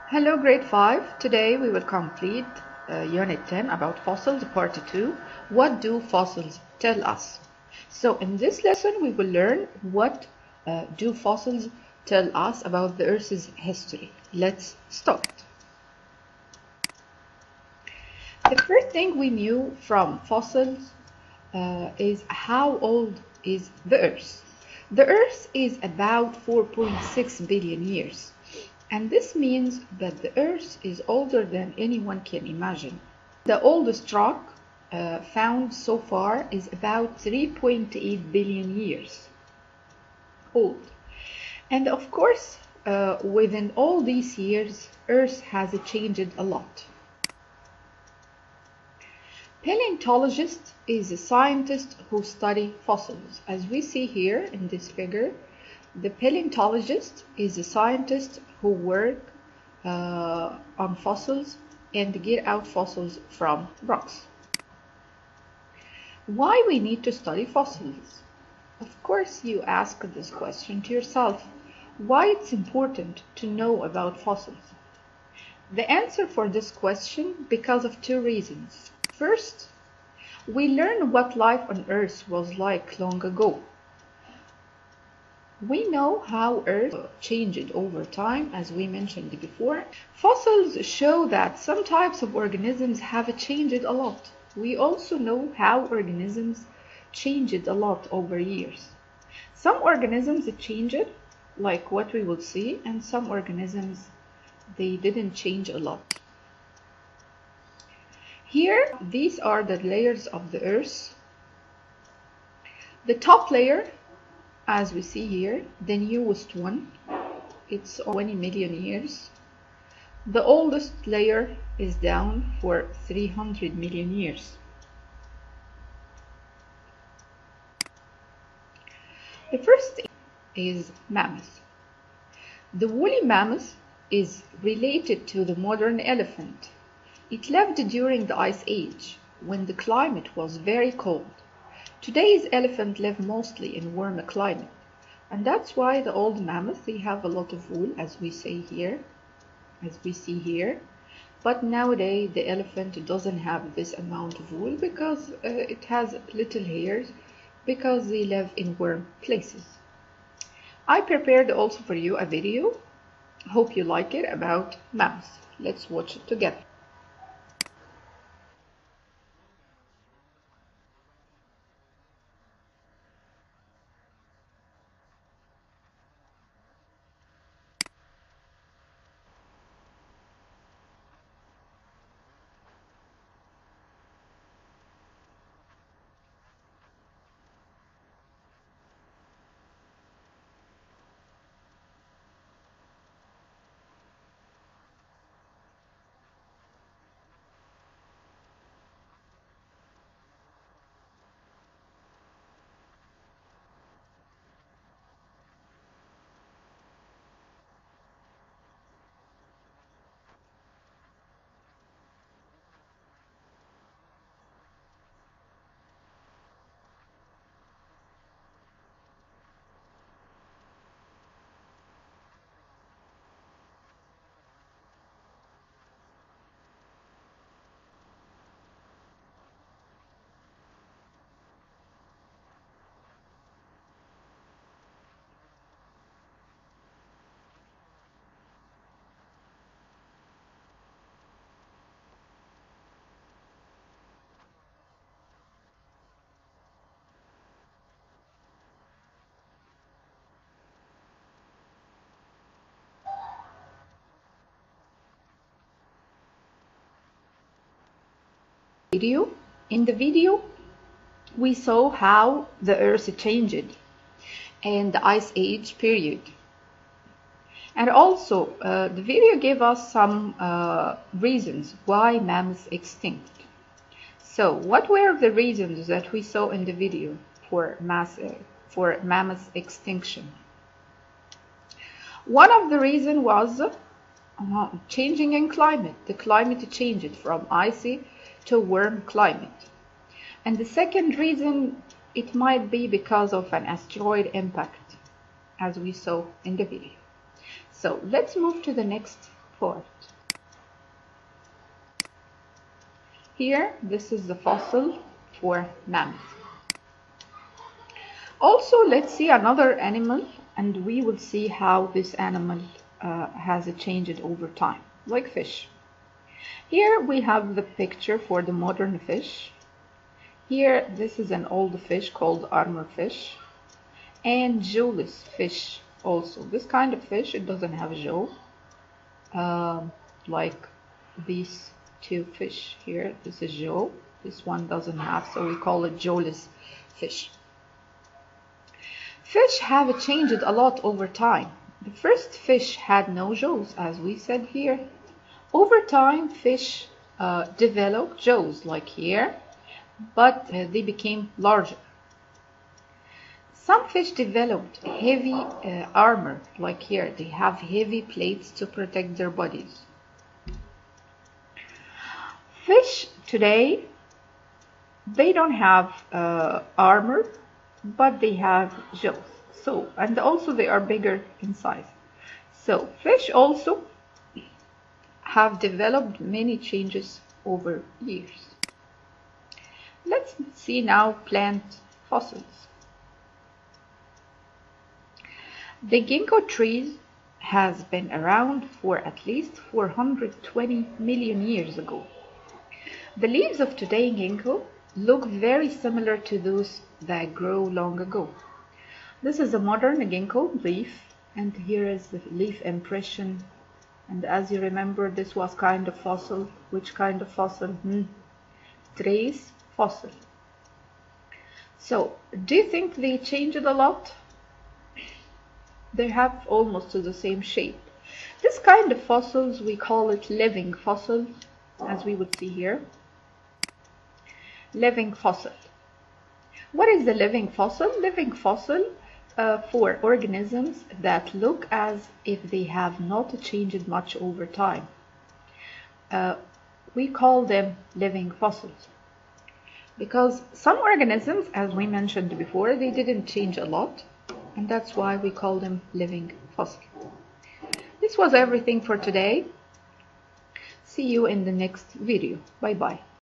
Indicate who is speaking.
Speaker 1: Hello, grade 5. Today we will complete Unit 10 about fossils, part 2. What do fossils tell us? So in this lesson we will learn what do fossils tell us about the Earth's history. Let's start. The first thing we knew from fossils is how old is the Earth. The Earth is about 4.6 billion years. And this means that the Earth is older than anyone can imagine. The oldest rock found so far is about 3.8 billion years old. And of course, within all these years, Earth has changed a lot. Paleontologist is a scientist who study fossils. As we see here in this figure, the paleontologist is a scientist who work on fossils and get out fossils from rocks. Why we need to study fossils? Of course, you ask this question to yourself. Why it's important to know about fossils? The answer for this question because of two reasons. First, we learn what life on Earth was like long ago. We know how Earth changed over time, as we mentioned before. Fossils show that some types of organisms have changed a lot. We also know how organisms changed a lot over years. Some organisms changed, like what we will see, and some organisms, they didn't change a lot. Here, these are the layers of the Earth. The top layer, as we see here, the newest one, it's 20 million years. The oldest layer is down for 300 million years. The first is mammoth. The woolly mammoth is related to the modern elephant. It lived during the Ice Age, when the climate was very cold. Today's elephants live mostly in warmer climate, and that's why the old mammoth, they have a lot of wool, as we see here. But nowadays the elephant doesn't have this amount of wool because it has little hairs, because they live in warm places. I prepared also for you a video, hope you like it, about mammoths. Let's watch it together. In the video, we saw how the Earth changed in the Ice Age period. And also, the video gave us some reasons why mammoths extinct. So, what were the reasons that we saw in the video for mammoth extinction? One of the reasons was changing in climate. The climate changed from icy to warm climate. And the second reason, it might be because of an asteroid impact, as we saw in the video. So let's move to the next part. Here, this is the fossil for mammoth. Also, let's see another animal, and we will see how this animal has changed over time, like fish. Here we have the picture for the modern fish. Here, this is an old fish called armor fish, and jawless fish also. This kind of fish, it doesn't have a jaw, like these two fish here. This is jaw, this one doesn't have, so we call it jawless fish. Fish have changed a lot over time. The first fish had no jaws, as we said here. Over time, fish developed jaws, like here, but they became larger. Some fish developed heavy armor, like here. They have heavy plates to protect their bodies. Fish today, they don't have armor, but they have jaws. So, and also they are bigger in size. So, fish also have developed many changes over years. Let's see now plant fossils. The ginkgo tree has been around for at least 420 million years ago. The leaves of today's ginkgo look very similar to those that grew long ago. This is a modern ginkgo leaf, and here is the leaf impression. And as you remember, this was kind of fossil. Which kind of fossil? Trace fossil. So, do you think they changed a lot? They have almost the same shape. This kind of fossils, we call it living fossil, as we would see here. Living fossil. What is the living fossil? Living fossil for organisms that look as if they have not changed much over time. We call them living fossils. Because some organisms, as we mentioned before, they didn't change a lot, and that's why we call them living fossils. This was everything for today. See you in the next video. Bye bye.